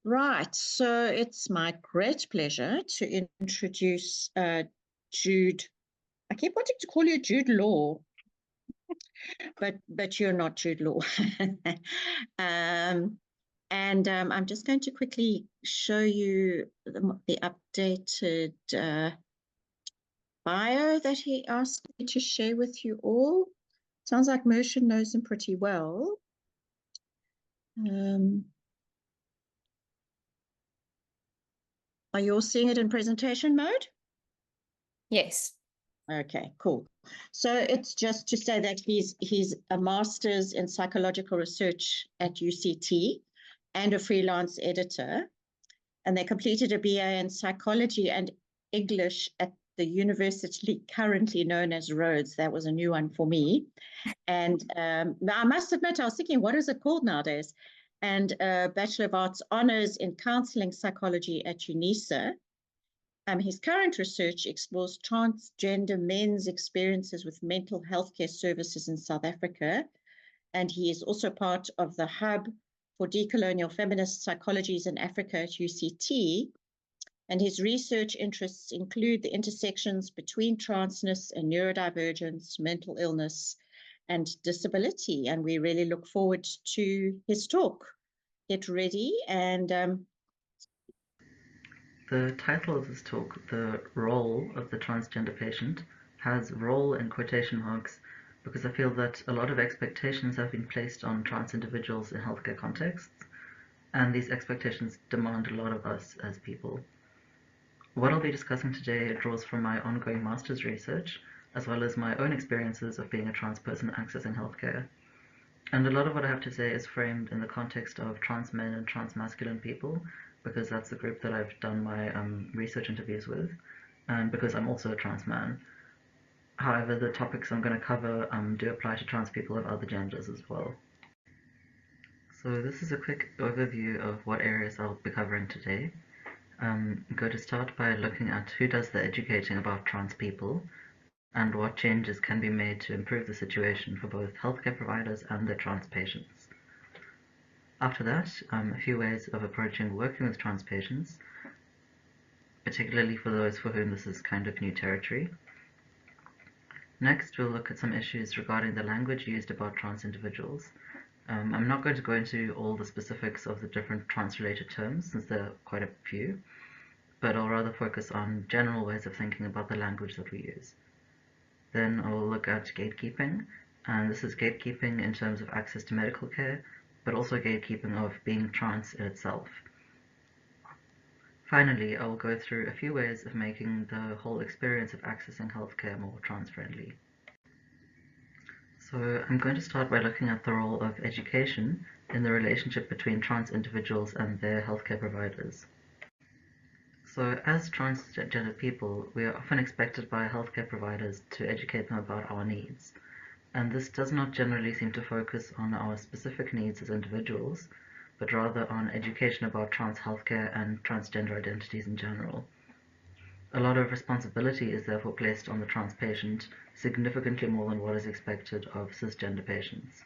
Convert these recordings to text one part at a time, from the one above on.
Right, so it's my great pleasure to introduce Jude. I keep wanting to call you Jude Law, but you're not Jude Law. um, and I'm just going to quickly show you the updated bio that he asked me to share with you all. Sounds like Mershon knows him pretty well. Are you all seeing it in presentation mode? Yes. Okay, cool. So it's just to say that he's a master's in psychological research at UCT and a freelance editor. And they completed a BA in psychology and English at the university currently known as Rhodes. That was a new one for me. And I must admit, I was thinking, what is it called nowadays? And Bachelor of Arts Honours in Counselling Psychology at UNISA. His current research explores transgender men's experiences with mental health care services in South Africa. And he is also part of the Hub for Decolonial Feminist Psychologies in Africa at UCT. And his research interests include the intersections between transness and neurodivergence, mental illness, and disability. And we really look forward to his talk. Get ready and The title of this talk, The Role of the Transgender Patient, has role in quotation marks because I feel that a lot of expectations have been placed on trans individuals in healthcare contexts, and these expectations demand a lot of us as people. What I'll be discussing today draws from my ongoing master's research, as well as my own experiences of being a trans person accessing healthcare. And a lot of what I have to say is framed in the context of trans men and transmasculine people, because that's the group that I've done my research interviews with, and because I'm also a trans man. However, the topics I'm going to cover do apply to trans people of other genders as well. So this is a quick overview of what areas I'll be covering today. I'm going to start by looking at who does the educating about trans people, and what changes can be made to improve the situation for both healthcare providers and their trans patients. After that, a few ways of approaching working with trans patients, particularly for those for whom this is kind of new territory. Next, we'll look at some issues regarding the language used about trans individuals. I'm not going to go into all the specifics of the different trans-related terms, since there are quite a few, but I'll rather focus on general ways of thinking about the language that we use. Then I'll look at gatekeeping, and this is gatekeeping in terms of access to medical care, but also gatekeeping of being trans in itself. Finally, I will go through a few ways of making the whole experience of accessing healthcare more trans-friendly. So I'm going to start by looking at the role of education in the relationship between trans individuals and their healthcare providers. So as transgender people, we are often expected by healthcare providers to educate them about our needs. And this does not generally seem to focus on our specific needs as individuals, but rather on education about trans healthcare and transgender identities in general. A lot of responsibility is therefore placed on the trans patient, significantly more than what is expected of cisgender patients.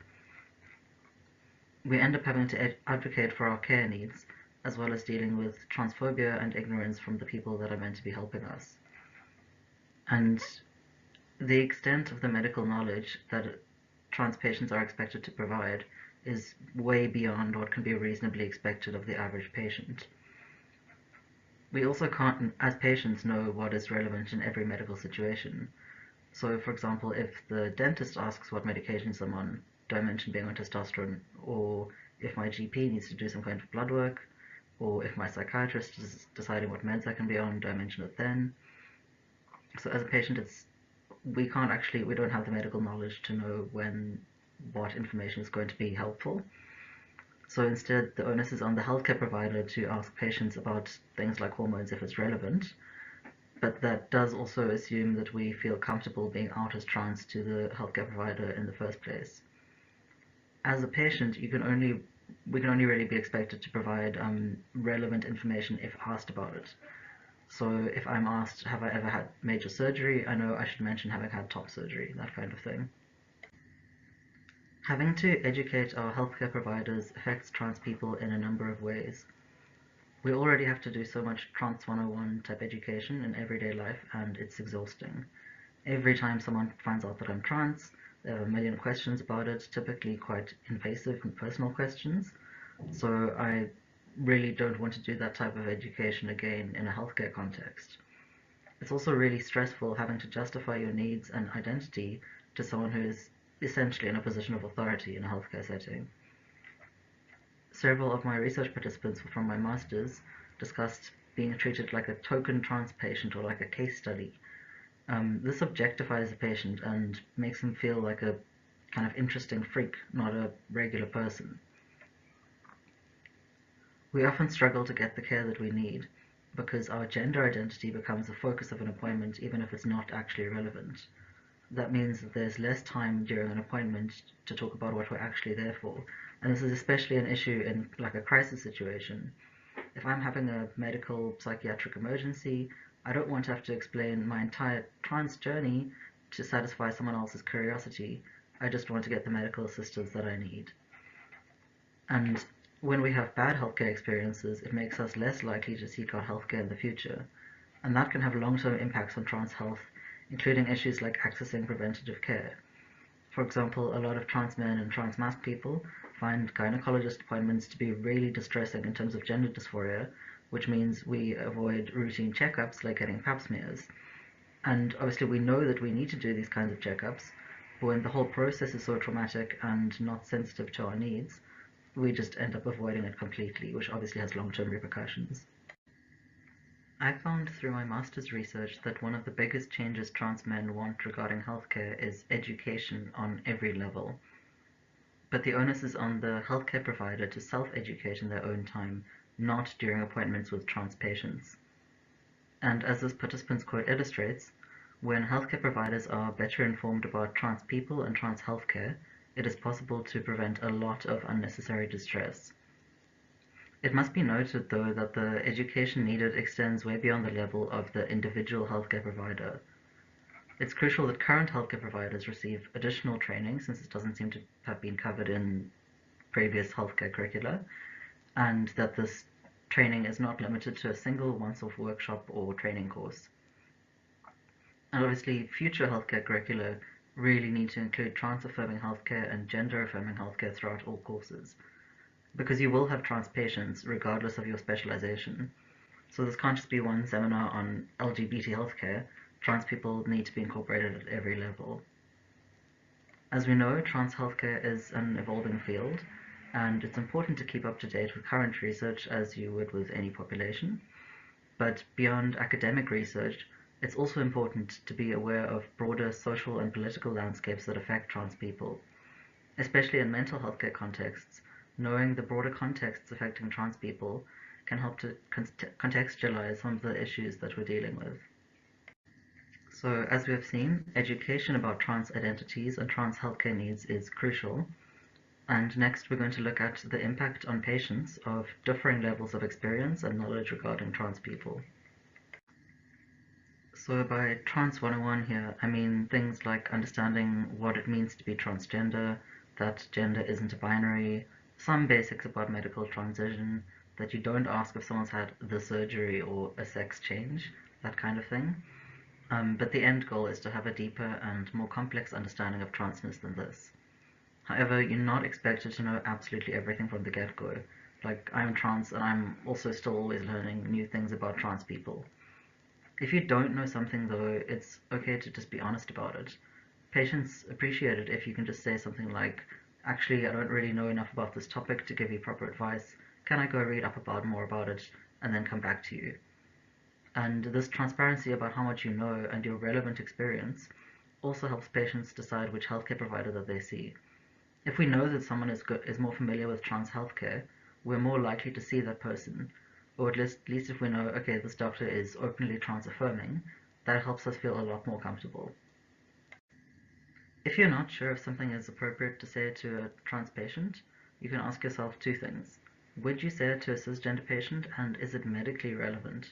We end up having to advocate for our care needs, as well as dealing with transphobia and ignorance from the people that are meant to be helping us. And the extent of the medical knowledge that trans patients are expected to provide is way beyond what can be reasonably expected of the average patient. We also can't, as patients, know what is relevant in every medical situation. So, for example, if the dentist asks what medications I'm on, do I mention being on testosterone? Or if my GP needs to do some kind of blood work, or if my psychiatrist is deciding what meds I can be on, do I mention it then? So as a patient, we don't have the medical knowledge to know when what information is going to be helpful. So instead, the onus is on the healthcare provider to ask patients about things like hormones if it's relevant, but that does also assume that we feel comfortable being out as trans to the healthcare provider in the first place. As a patient, we can only really be expected to provide relevant information if asked about it. So if I'm asked, have I ever had major surgery, I know I should mention having had top surgery, that kind of thing. Having to educate our healthcare providers affects trans people in a number of ways. We already have to do so much Trans 101 type education in everyday life, and it's exhausting. Every time someone finds out that I'm trans, they have a million questions about it, typically quite invasive and personal questions. So I really don't want to do that type of education again in a healthcare context. It's also really stressful having to justify your needs and identity to someone who is essentially in a position of authority in a healthcare setting. Several of my research participants from my master's discussed being treated like a token trans patient or like a case study. This objectifies the patient and makes them feel like a kind of interesting freak, not a regular person. We often struggle to get the care that we need because our gender identity becomes the focus of an appointment even if it's not actually relevant. That means that there's less time during an appointment to talk about what we're actually there for. And this is especially an issue in like a crisis situation. If I'm having a medical psychiatric emergency, I don't want to have to explain my entire trans journey to satisfy someone else's curiosity. I just want to get the medical assistance that I need. And when we have bad healthcare experiences, it makes us less likely to seek out healthcare in the future. And that can have long-term impacts on trans health, including issues like accessing preventative care. For example, a lot of trans men and trans masc people find gynecologist appointments to be really distressing in terms of gender dysphoria, which means we avoid routine checkups like getting pap smears. And obviously we know that we need to do these kinds of checkups, but when the whole process is so traumatic and not sensitive to our needs, we just end up avoiding it completely, which obviously has long-term repercussions. I found through my master's research that one of the biggest changes trans men want regarding healthcare is education on every level. But the onus is on the healthcare provider to self-educate in their own time, not during appointments with trans patients. And as this participant's quote illustrates, when healthcare providers are better informed about trans people and trans healthcare, it is possible to prevent a lot of unnecessary distress. It must be noted, though, that the education needed extends way beyond the level of the individual healthcare provider. It's crucial that current healthcare providers receive additional training, since it doesn't seem to have been covered in previous healthcare curricula, and that this training is not limited to a single once-off workshop or training course. And obviously, future healthcare curricula really need to include trans-affirming healthcare and gender-affirming healthcare throughout all courses, because you will have trans patients regardless of your specialization. So this can't just be one seminar on LGBT healthcare. Trans people need to be incorporated at every level. As we know, trans healthcare is an evolving field, and it's important to keep up to date with current research as you would with any population. But beyond academic research, it's also important to be aware of broader social and political landscapes that affect trans people. Especially in mental health care contexts, knowing the broader contexts affecting trans people can help to contextualize some of the issues that we're dealing with. So, as we have seen, education about trans identities and trans healthcare needs is crucial. And next, we're going to look at the impact on patients of differing levels of experience and knowledge regarding trans people. So by Trans 101 here, I mean things like understanding what it means to be transgender, that gender isn't a binary, some basics about medical transition, that you don't ask if someone's had the surgery or a sex change, that kind of thing. But the end goal is to have a deeper and more complex understanding of transness than this. However, you're not expected to know absolutely everything from the get-go. Like, I'm trans and I'm also still always learning new things about trans people. If you don't know something though, it's okay to just be honest about it. Patients appreciate it if you can just say something like, actually, I don't really know enough about this topic to give you proper advice. Can I go read up about more about it and then come back to you? And this transparency about how much you know and your relevant experience also helps patients decide which healthcare provider that they see. If we know that someone is more familiar with trans healthcare, we're more likely to see that person. Or at least if we know, okay, this doctor is openly trans affirming, that helps us feel a lot more comfortable. If you're not sure if something is appropriate to say to a trans patient, you can ask yourself two things. Would you say it to a cisgender patient, and is it medically relevant?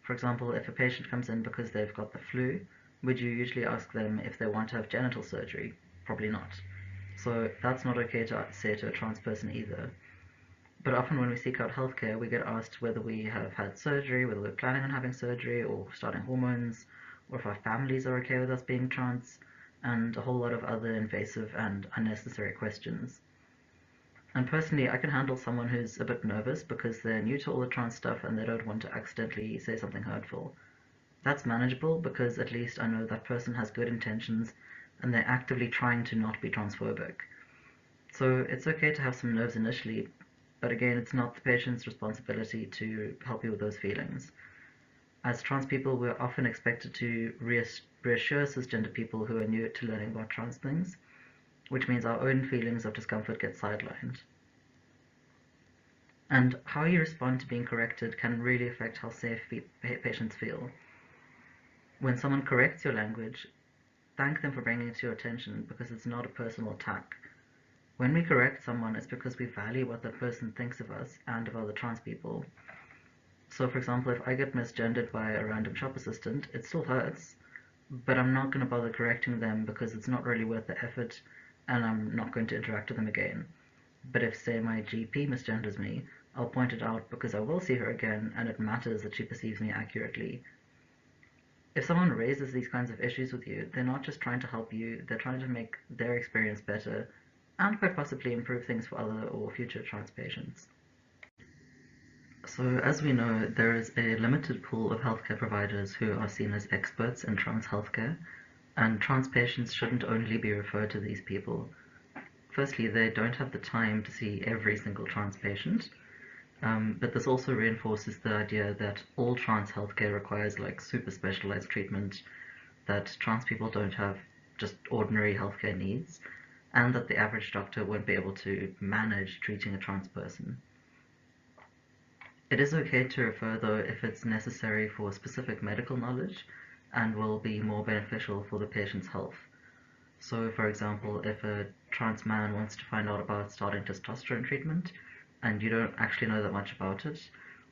For example, if a patient comes in because they've got the flu, would you usually ask them if they want to have genital surgery? Probably not. So that's not okay to say to a trans person either. But often when we seek out healthcare, we get asked whether we have had surgery, whether we're planning on having surgery or starting hormones, or if our families are okay with us being trans, and a whole lot of other invasive and unnecessary questions. And personally, I can handle someone who's a bit nervous because they're new to all the trans stuff and they don't want to accidentally say something hurtful. That's manageable because at least I know that person has good intentions and they're actively trying to not be transphobic. So it's okay to have some nerves initially, but again, it's not the patient's responsibility to help you with those feelings. As trans people, we're often expected to reassure cisgender people who are new to learning about trans things, which means our own feelings of discomfort get sidelined. And how you respond to being corrected can really affect how safe patients feel. When someone corrects your language, thank them for bringing it to your attention because it's not a personal attack. When we correct someone, it's because we value what that person thinks of us and of other trans people. So, for example, if I get misgendered by a random shop assistant, it still hurts, but I'm not going to bother correcting them because it's not really worth the effort and I'm not going to interact with them again. But if, say, my GP misgenders me, I'll point it out because I will see her again and it matters that she perceives me accurately. If someone raises these kinds of issues with you, they're not just trying to help you, they're trying to make their experience better and quite possibly improve things for other or future trans patients. So, as we know, there is a limited pool of healthcare providers who are seen as experts in trans healthcare, and trans patients shouldn't only be referred to these people. Firstly, they don't have the time to see every single trans patient, but this also reinforces the idea that all trans healthcare requires like super specialized treatment, that trans people don't have just ordinary healthcare needs, and that the average doctor won't be able to manage treating a trans person. It is okay to refer though if it's necessary for specific medical knowledge and will be more beneficial for the patient's health. So, for example, if a trans man wants to find out about starting testosterone treatment and you don't actually know that much about it,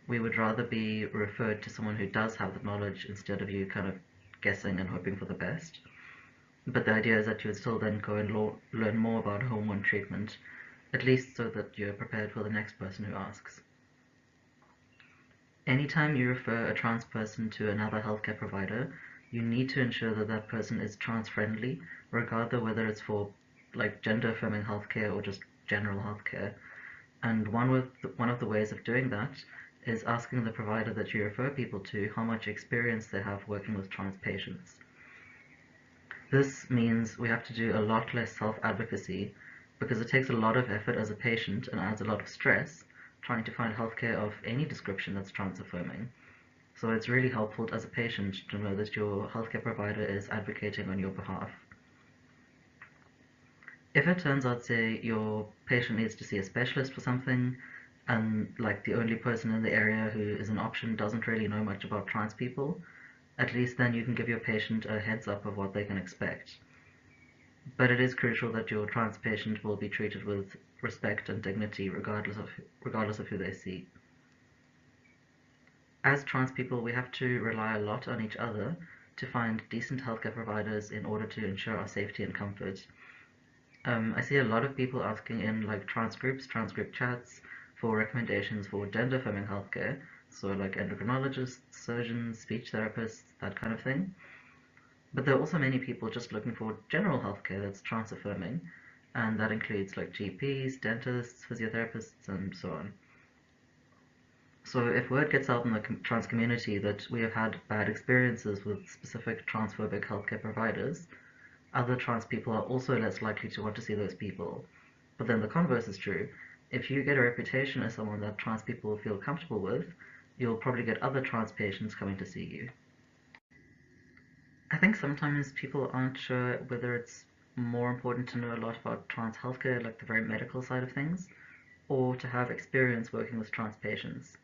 we would rather be referred to someone who does have the knowledge instead of you kind of guessing and hoping for the best. But the idea is that you would still then go and learn more about hormone treatment, at least so that you're prepared for the next person who asks. Anytime you refer a trans person to another healthcare provider, you need to ensure that that person is trans friendly, regardless whether it's for like gender affirming healthcare or just general healthcare. And one of the ways of doing that is asking the provider that you refer people to how much experience they have working with trans patients. This means we have to do a lot less self-advocacy because it takes a lot of effort as a patient and adds a lot of stress trying to find healthcare of any description that's trans affirming. So it's really helpful as a patient to know that your healthcare provider is advocating on your behalf. If it turns out, say, your patient needs to see a specialist for something, and like the only person in the area who is an option doesn't really know much about trans people, at least then you can give your patient a heads up of what they can expect. But it is crucial that your trans patient will be treated with respect and dignity regardless of who they see. As trans people, we have to rely a lot on each other to find decent healthcare providers in order to ensure our safety and comfort. I see a lot of people asking in like trans group chats for recommendations for gender affirming healthcare, so like endocrinologists, surgeons, speech therapists, that kind of thing. But there are also many people just looking for general healthcare that's trans affirming, and that includes like GPs, dentists, physiotherapists, and so on. So if word gets out in the trans community that we have had bad experiences with specific transphobic healthcare providers, other trans people are also less likely to want to see those people. But then the converse is true. If you get a reputation as someone that trans people feel comfortable with, you'll probably get other trans patients coming to see you. I think sometimes people aren't sure whether it's more important to know a lot about trans healthcare, like the very medical side of things, or to have experience working with trans patients.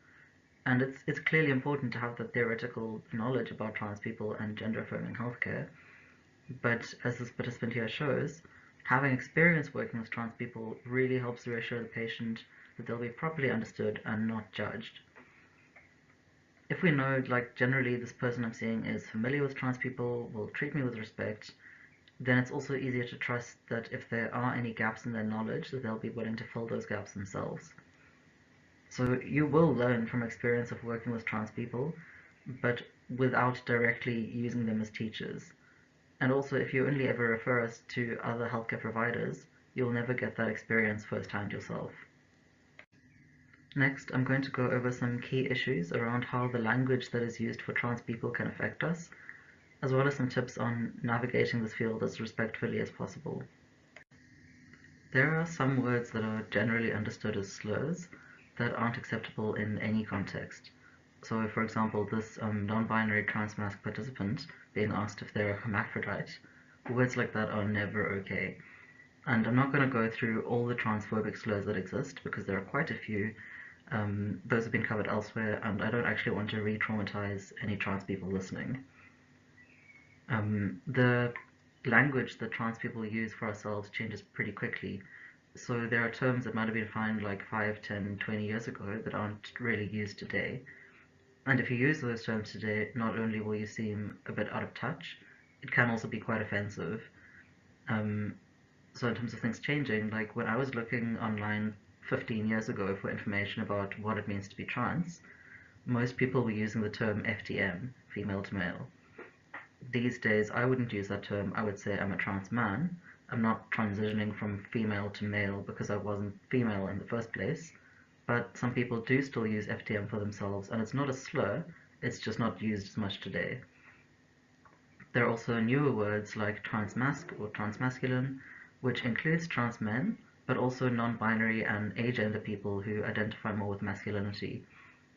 And it's clearly important to have the theoretical knowledge about trans people and gender affirming healthcare. But as this participant here shows, having experience working with trans people really helps reassure the patient that they'll be properly understood and not judged. If we know, like, generally this person I'm seeing is familiar with trans people, will treat me with respect, then it's also easier to trust that if there are any gaps in their knowledge, that they'll be willing to fill those gaps themselves. So you will learn from experience of working with trans people, but without directly using them as teachers. And also, if you only ever refer us to other healthcare providers, you'll never get that experience firsthand yourself. Next, I'm going to go over some key issues around how the language that is used for trans people can affect us, as well as some tips on navigating this field as respectfully as possible. There are some words that are generally understood as slurs that aren't acceptable in any context. So, for example, this non-binary transmasc participant being asked if they're a hermaphrodite, words like that are never okay. And I'm not going to go through all the transphobic slurs that exist because there are quite a few. Those have been covered elsewhere, and I don't actually want to re-traumatize any trans people listening. The language that trans people use for ourselves changes pretty quickly. So there are terms that might have been found like 5, 10, 20 years ago that aren't really used today. And if you use those terms today, not only will you seem a bit out of touch, it can also be quite offensive. So in terms of things changing, like when I was looking online 15 years ago for information about what it means to be trans, most people were using the term FTM, female to male. These days, I wouldn't use that term. I would say I'm a trans man. I'm not transitioning from female to male because I wasn't female in the first place. But some people do still use FTM for themselves, and it's not a slur, it's just not used as much today. There are also newer words like transmasc or transmasculine, which includes trans men, but also non-binary and agender people who identify more with masculinity.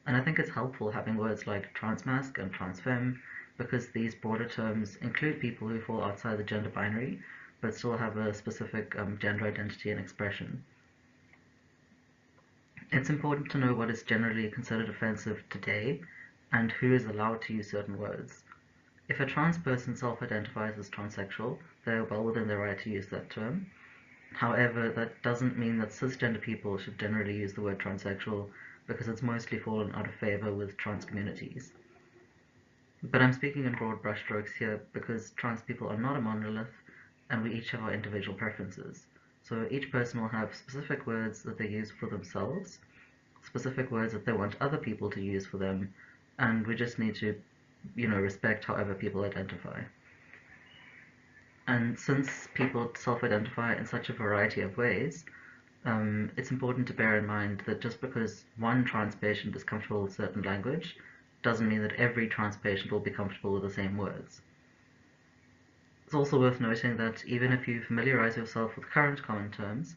And I think it's helpful having words like transmasc and transfemme because these broader terms include people who fall outside the gender binary but still have a specific gender identity and expression. It's important to know what is generally considered offensive today and who is allowed to use certain words. If a trans person self-identifies as transsexual, they are well within their right to use that term. However, that doesn't mean that cisgender people should generally use the word transsexual because it's mostly fallen out of favor with trans communities. But I'm speaking in broad brushstrokes here because trans people are not a monolith and we each have our individual preferences. So each person will have specific words that they use for themselves, specific words that they want other people to use for them, and we just need to, respect however people identify. And since people self-identify in such a variety of ways, it's important to bear in mind that just because one trans patient is comfortable with certain language doesn't mean that every trans patient will be comfortable with the same words. It's also worth noting that even if you familiarize yourself with current common terms,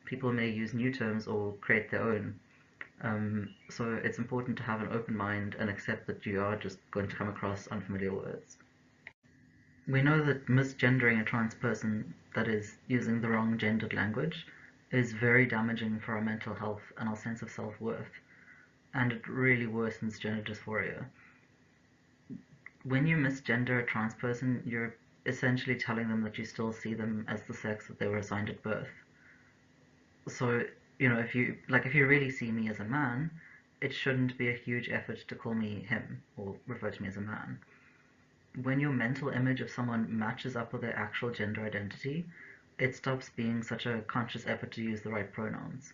people may use new terms or create their own. So it's important to have an open mind and accept that you are just going to come across unfamiliar words. We know that misgendering a trans person, that is, using the wrong gendered language, is very damaging for our mental health and our sense of self-worth, and it really worsens gender dysphoria. When you misgender a trans person, you're essentially telling them that you still see them as the sex that they were assigned at birth. So, if you really see me as a man, it shouldn't be a huge effort to call me him or refer to me as a man. When your mental image of someone matches up with their actual gender identity, it stops being such a conscious effort to use the right pronouns.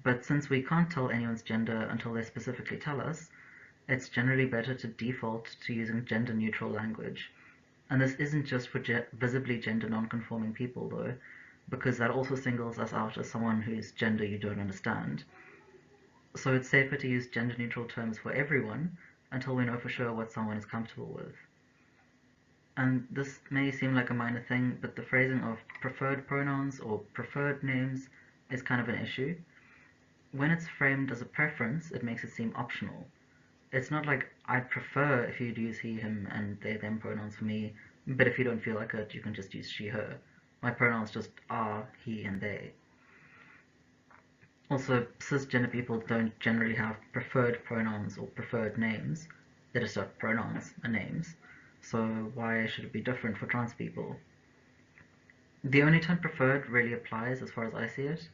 But since we can't tell anyone's gender until they specifically tell us, it's generally better to default to using gender-neutral language. And this isn't just for visibly gender non-conforming people, though, because that also singles us out as someone whose gender you don't understand. So it's safer to use gender-neutral terms for everyone until we know for sure what someone is comfortable with. And this may seem like a minor thing, but the phrasing of preferred pronouns or preferred names is kind of an issue. When it's framed as a preference, it makes it seem optional. It's not like I'd prefer if you'd use he, him, and they, them pronouns for me, but if you don't feel like it, you can just use she, her. My pronouns just are he and they. Also, cisgender people don't generally have preferred pronouns or preferred names. They just have pronouns and names. So why should it be different for trans people? The only time preferred really applies, as far as I see it,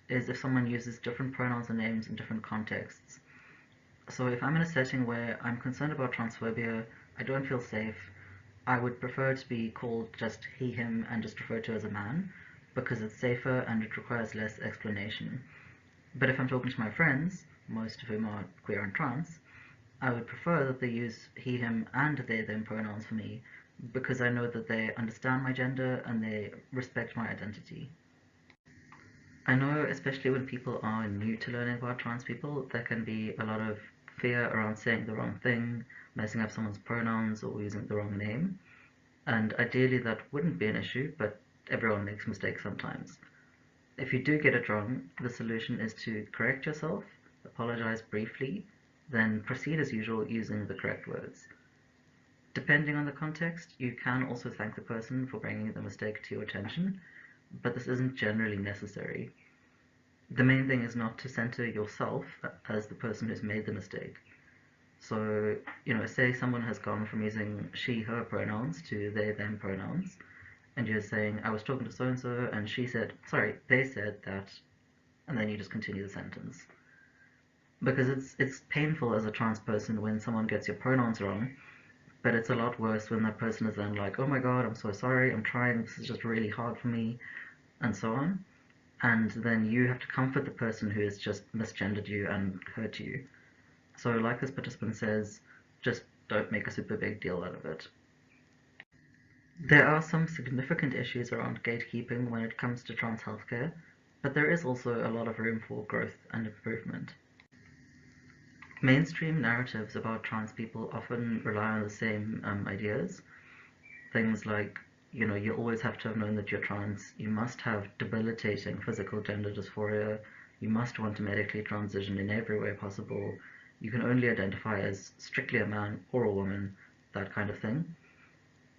is if someone uses different pronouns and names in different contexts. So if I'm in a setting where I'm concerned about transphobia, I don't feel safe, I would prefer to be called just he, him, and just referred to as a man, because it's safer and it requires less explanation. But if I'm talking to my friends, most of whom are queer and trans, I would prefer that they use he, him, and they, them pronouns for me because I know that they understand my gender and they respect my identity. I know, especially when people are new to learning about trans people, there can be a lot of fear around saying the wrong thing, messing up someone's pronouns, or using the wrong name. And ideally, that wouldn't be an issue, but everyone makes mistakes sometimes. If you do get it wrong, the solution is to correct yourself, apologize briefly, then proceed as usual using the correct words. Depending on the context, you can also thank the person for bringing the mistake to your attention, but this isn't generally necessary. The main thing is not to center yourself as the person who's made the mistake. So, say someone has gone from using she, her pronouns to they, them pronouns, and you're saying, I was talking to so-and-so, and she said, sorry, they said that, and then you just continue the sentence. Because it's painful as a trans person when someone gets your pronouns wrong, but it's a lot worse when that person is then like, oh my god, I'm so sorry, I'm trying, this is just really hard for me, and so on. And then you have to comfort the person who has just misgendered you and hurt you. So like this participant says, just don't make a super big deal out of it. There are some significant issues around gatekeeping when it comes to trans healthcare, but there is also a lot of room for growth and improvement. Mainstream narratives about trans people often rely on the same ideas. Things like, you always have to have known that you're trans, you must have debilitating physical gender dysphoria, you must want to medically transition in every way possible, you can only identify as strictly a man or a woman, that kind of thing.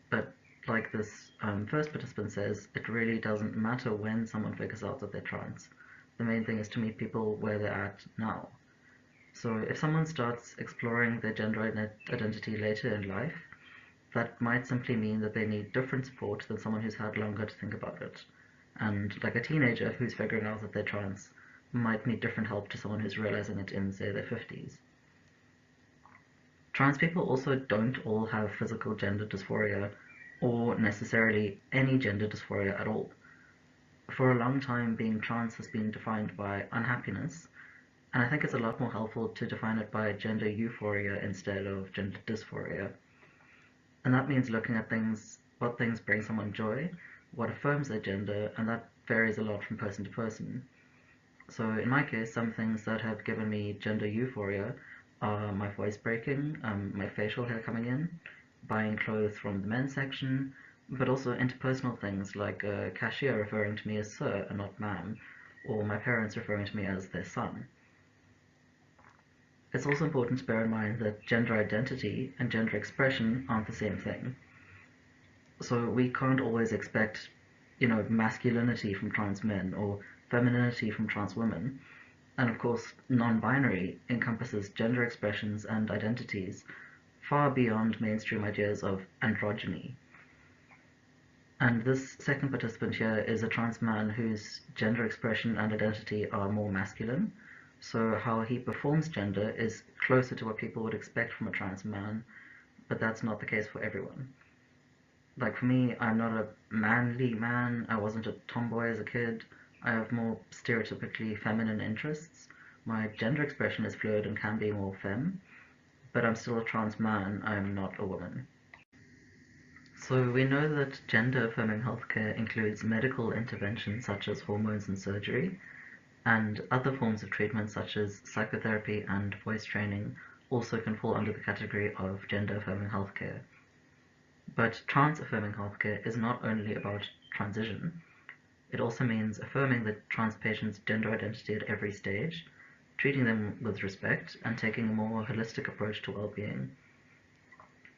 But like this first participant says, it really doesn't matter when someone figures out that they're trans. The main thing is to meet people where they're at now. So if someone starts exploring their gender identity later in life, that might simply mean that they need different support than someone who's had longer to think about it. And like a teenager who's figuring out that they're trans might need different help to someone who's realizing it in, say, their 50s. Trans people also don't all have physical gender dysphoria or necessarily any gender dysphoria at all. For a long time, being trans has been defined by unhappiness, and I think it's a lot more helpful to define it by gender euphoria instead of gender dysphoria. And that means looking at what things bring someone joy, what affirms their gender, and that varies a lot from person to person. So in my case, some things that have given me gender euphoria are my voice breaking, my facial hair coming in, buying clothes from the men's section, but also interpersonal things like a cashier referring to me as sir and not ma'am, or my parents referring to me as their son. It's also important to bear in mind that gender identity and gender expression aren't the same thing. So we can't always expect, masculinity from trans men or femininity from trans women. And of course, non-binary encompasses gender expressions and identities far beyond mainstream ideas of androgyny. And this second participant here is a trans man whose gender expression and identity are more masculine. So how he performs gender is closer to what people would expect from a trans man, but that's not the case for everyone. Like for me, I'm not a manly man, I wasn't a tomboy as a kid, I have more stereotypically feminine interests. My gender expression is fluid and can be more femme, but I'm still a trans man, I'm not a woman. So we know that gender-affirming healthcare includes medical interventions such as hormones and surgery, and other forms of treatment such as psychotherapy and voice training also can fall under the category of gender-affirming healthcare. But trans-affirming healthcare is not only about transition, it also means affirming the trans patient's gender identity at every stage, treating them with respect, and taking a more holistic approach to well-being.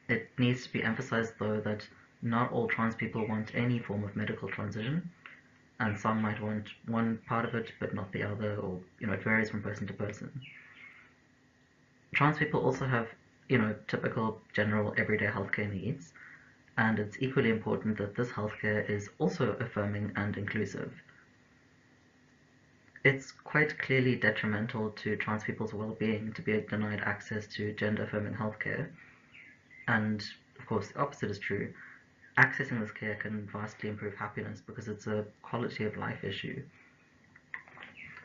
It needs to be emphasized, though, that not all trans people want any form of medical transition, and some might want one part of it but not the other, or it varies from person to person. Trans people also have typical general everyday healthcare needs, and it's equally important that this healthcare is also affirming and inclusive. It's quite clearly detrimental to trans people's well-being to be denied access to gender-affirming healthcare, and of course the opposite is true. Accessing this care can vastly improve happiness because it's a quality of life issue.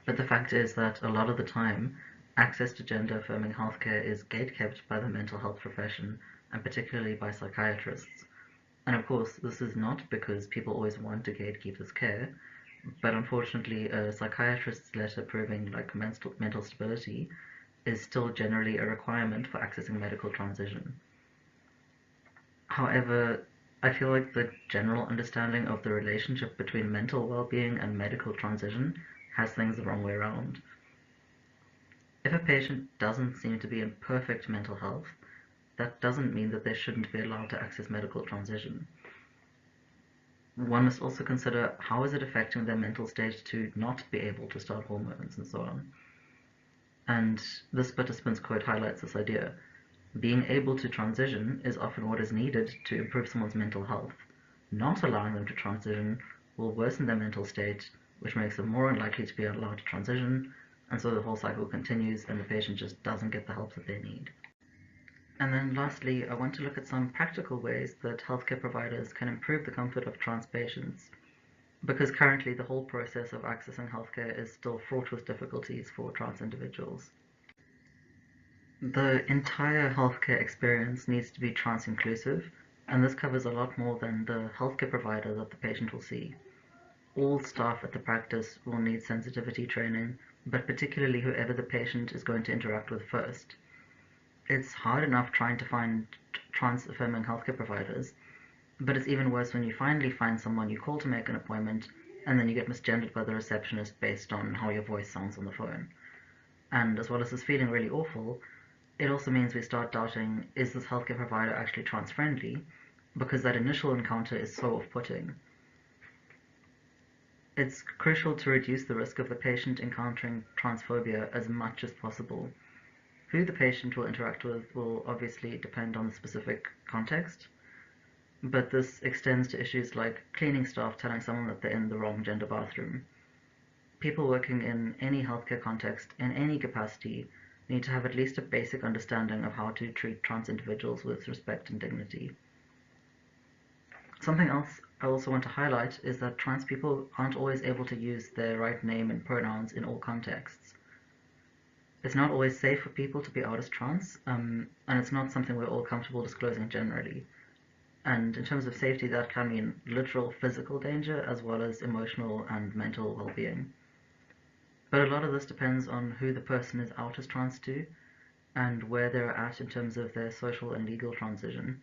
But the fact is that a lot of the time, access to gender-affirming healthcare is gatekept by the mental health profession, and particularly by psychiatrists. And of course, this is not because people always want to gatekeep this care, but unfortunately, a psychiatrist's letter proving like mental stability is still generally a requirement for accessing medical transition. However, I feel like the general understanding of the relationship between mental well-being and medical transition has things the wrong way around. If a patient doesn't seem to be in perfect mental health, that doesn't mean that they shouldn't be allowed to access medical transition. One must also consider how is it affecting their mental state to not be able to start hormones and so on. And this participant's quote highlights this idea. Being able to transition is often what is needed to improve someone's mental health. Not allowing them to transition will worsen their mental state, which makes them more unlikely to be allowed to transition, and so the whole cycle continues and the patient just doesn't get the help that they need. And then lastly, I want to look at some practical ways that healthcare providers can improve the comfort of trans patients, because currently the whole process of accessing healthcare is still fraught with difficulties for trans individuals. The entire healthcare experience needs to be trans-inclusive, and this covers a lot more than the healthcare provider that the patient will see. All staff at the practice will need sensitivity training, but particularly whoever the patient is going to interact with first. It's hard enough trying to find trans-affirming healthcare providers, but it's even worse when you finally find someone you call to make an appointment, and then you get misgendered by the receptionist based on how your voice sounds on the phone. And as well as this feeling really awful, it also means we start doubting, is this healthcare provider actually trans-friendly? Because that initial encounter is so off-putting. It's crucial to reduce the risk of the patient encountering transphobia as much as possible. Who the patient will interact with will obviously depend on the specific context, but this extends to issues like cleaning staff telling someone that they're in the wrong gender bathroom. People working in any healthcare context, in any capacity, need to have at least a basic understanding of how to treat trans individuals with respect and dignity. Something else I also want to highlight is that trans people aren't always able to use their right name and pronouns in all contexts. It's not always safe for people to be out as trans, and it's not something we're all comfortable disclosing generally. And in terms of safety, that can mean literal physical danger as well as emotional and mental well-being. But a lot of this depends on who the person is out as trans to and where they're at in terms of their social and legal transition.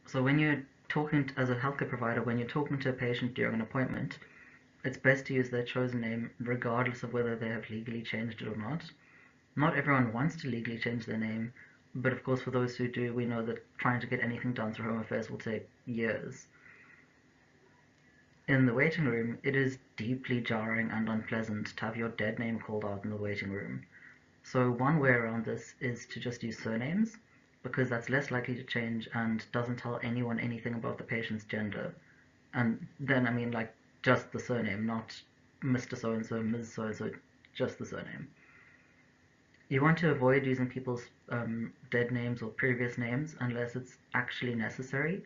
So when you're talking as a healthcare provider, when you're talking to a patient during an appointment, it's best to use their chosen name regardless of whether they have legally changed it or not. Not everyone wants to legally change their name, but of course for those who do, we know that trying to get anything done through Home Affairs will take years. In the waiting room, it is deeply jarring and unpleasant to have your dead name called out in the waiting room. So one way around this is to just use surnames, because that's less likely to change and doesn't tell anyone anything about the patient's gender. And then, I mean, like, just the surname, not Mr. So-and-so, Ms. So-and-so, just the surname. You want to avoid using people's dead names or previous names unless it's actually necessary.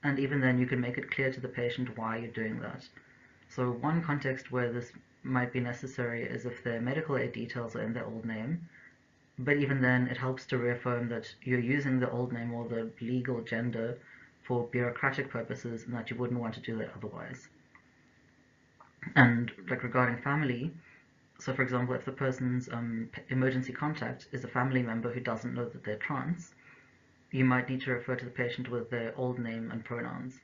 And even then, you can make it clear to the patient why you're doing that. So one context where this might be necessary is if their medical aid details are in their old name, but even then it helps to reaffirm that you're using the old name or the legal gender for bureaucratic purposes and that you wouldn't want to do that otherwise. And like regarding family, so for example, if the person's emergency contact is a family member who doesn't know that they're trans, you might need to refer to the patient with their old name and pronouns.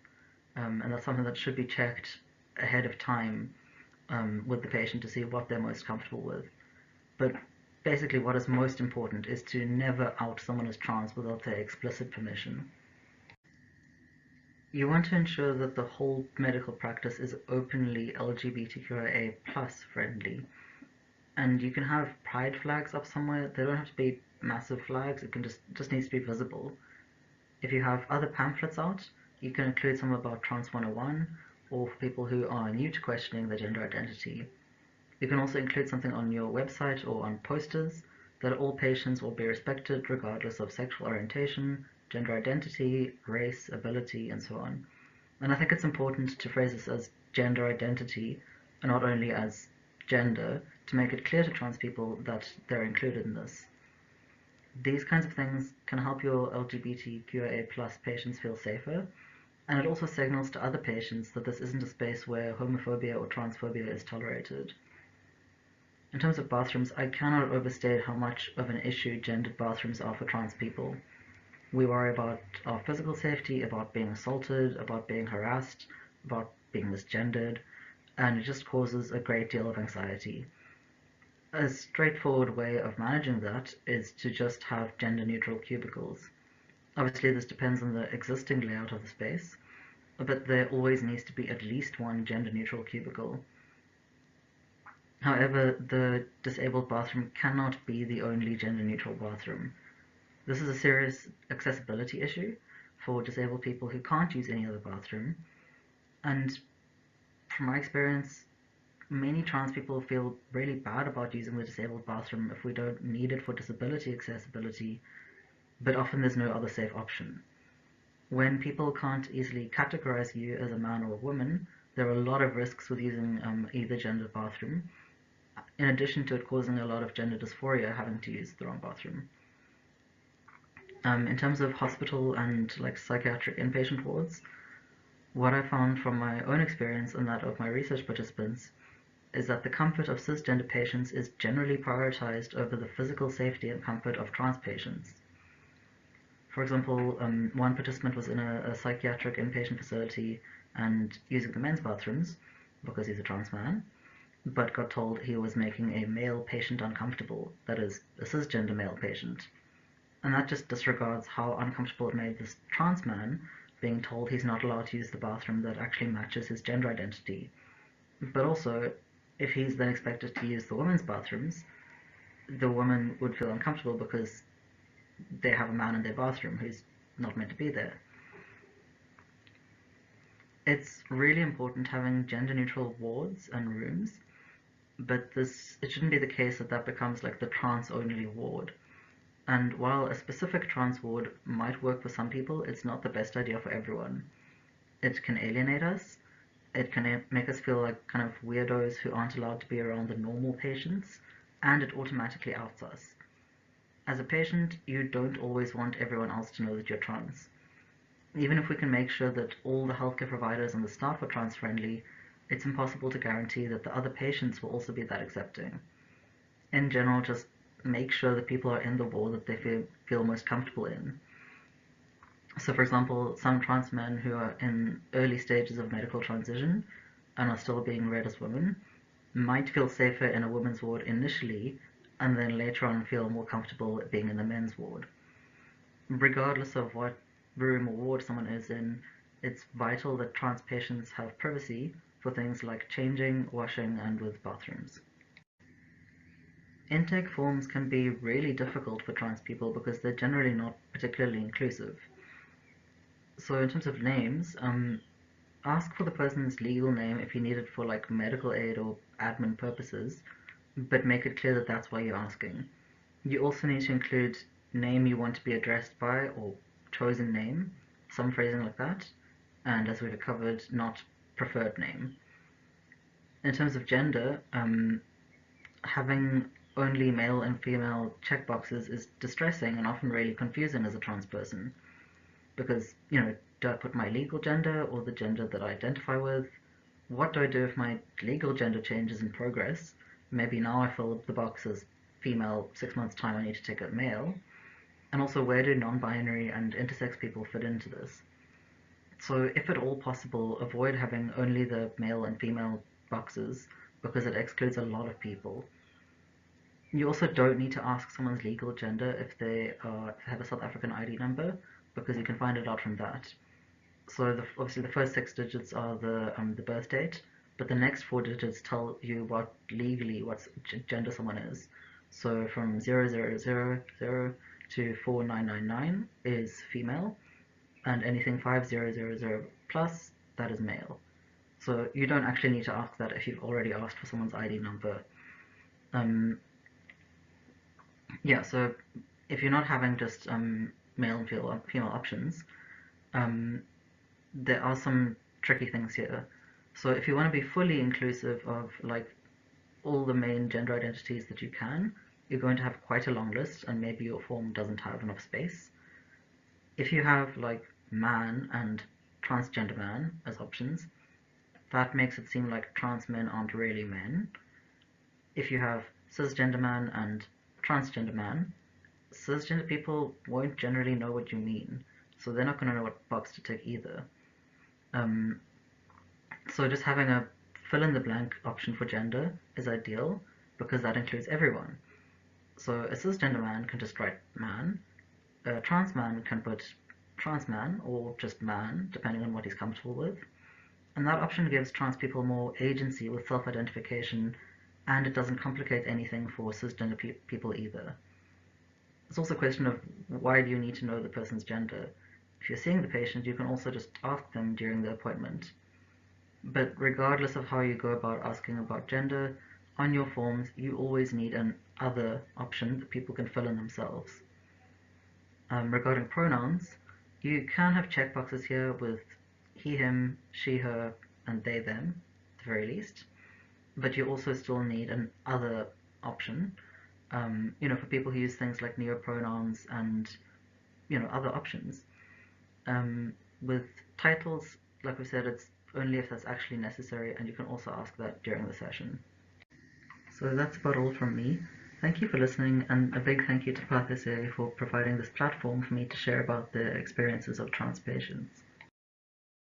And that's something that should be checked ahead of time with the patient to see what they're most comfortable with. But basically what is most important is to never out someone as trans without their explicit permission. You want to ensure that the whole medical practice is openly LGBTQIA+ friendly. And you can have pride flags up somewhere. They don't have to be massive flags, it can just needs to be visible. If you have other pamphlets out, you can include some about Trans 101, or for people who are new to questioning their gender identity. You can also include something on your website or on posters that all patients will be respected regardless of sexual orientation, gender identity, race, ability, and so on. And I think it's important to phrase this as gender identity and not only as gender to make it clear to trans people that they're included in this. These kinds of things can help your LGBTQIA+ patients feel safer, and it also signals to other patients that this isn't a space where homophobia or transphobia is tolerated. In terms of bathrooms, I cannot overstate how much of an issue gendered bathrooms are for trans people. We worry about our physical safety, about being assaulted, about being harassed, about being misgendered, and it just causes a great deal of anxiety. A straightforward way of managing that is to just have gender-neutral cubicles. Obviously, this depends on the existing layout of the space, but there always needs to be at least one gender-neutral cubicle. However, the disabled bathroom cannot be the only gender-neutral bathroom. This is a serious accessibility issue for disabled people who can't use any other bathroom, and from my experience, many trans people feel really bad about using the disabled bathroom if we don't need it for disability accessibility, but often there's no other safe option. When people can't easily categorize you as a man or a woman, there are a lot of risks with using either gender bathroom, in addition to it causing a lot of gender dysphoria having to use the wrong bathroom. In terms of hospital and psychiatric inpatient wards, what I found from my own experience and that of my research participants is that the comfort of cisgender patients is generally prioritized over the physical safety and comfort of trans patients. For example, one participant was in a psychiatric inpatient facility and using the men's bathrooms because he's a trans man, but got told he was making a male patient uncomfortable, that is, a cisgender male patient. And that just disregards how uncomfortable it made this trans man being told he's not allowed to use the bathroom that actually matches his gender identity. But also, if he's then expected to use the women's bathrooms, the woman would feel uncomfortable because they have a man in their bathroom who's not meant to be there. It's really important having gender-neutral wards and rooms, but it shouldn't be the case that becomes like the trans-only ward. And while a specific trans ward might work for some people, it's not the best idea for everyone. It can alienate us, it can make us feel like kind of weirdos who aren't allowed to be around the normal patients, and it automatically outs us. As a patient, you don't always want everyone else to know that you're trans. Even if we can make sure that all the healthcare providers and the staff are trans-friendly, it's impossible to guarantee that the other patients will also be that accepting. In general, just make sure that people are in the ward that they feel most comfortable in. So for example, some trans men who are in early stages of medical transition and are still being read as women might feel safer in a women's ward initially, and then later on feel more comfortable being in the men's ward. Regardless of what room or ward someone is in, it's vital that trans patients have privacy for things like changing, washing, and with bathrooms. Intake forms can be really difficult for trans people because they're generally not particularly inclusive. So in terms of names, ask for the person's legal name if you need it for medical aid or admin purposes, but make it clear that that's why you're asking. You also need to include name you want to be addressed by or chosen name, some phrasing like that, and as we've covered, not preferred name. In terms of gender, having only male and female checkboxes is distressing and often really confusing as a trans person. Because, do I put my legal gender or the gender that I identify with? What do I do if my legal gender changes in progress? Maybe now I fill the box as female, 6 months' time I need to take it male. And also, where do non-binary and intersex people fit into this? So if at all possible, avoid having only the male and female boxes because it excludes a lot of people. You also don't need to ask someone's legal gender if they have a South African ID number, because you can find it out from that. So obviously the first 6 digits are the birth date, but the next 4 digits tell you what gender someone is. So from 0000 to 4999 is female, and anything 5000 plus, that is male. So you don't actually need to ask that if you've already asked for someone's ID number. Yeah, so if you're not having just male and female options, there are some tricky things here. So if you want to be fully inclusive of all the main gender identities that you can, you're going to have quite a long list, and maybe your form doesn't have enough space. If you have like man and transgender man as options, that makes it seem like trans men aren't really men. If you have cisgender man and transgender man, cisgender people won't generally know what you mean, so they're not going to know what box to tick either. So just having a fill in the blank option for gender is ideal because that includes everyone. So a cisgender man can just write man, a trans man can put trans man or just man, depending on what he's comfortable with. And that option gives trans people more agency with self-identification, and it doesn't complicate anything for cisgender people either. It's also a question of why do you need to know the person's gender? If you're seeing the patient, you can also just ask them during the appointment. But regardless of how you go about asking about gender, on your forms you always need an other option that people can fill in themselves. Regarding pronouns, you can have checkboxes here with he, him, she, her, and they, them, at the very least. But you also still need an other option, for people who use things like neopronouns and, other options. With titles, like we said, it's only if that's actually necessary, and you can also ask that during the session. So that's about all from me. Thank you for listening, and a big thank you to Pathis for providing this platform for me to share about the experiences of trans patients.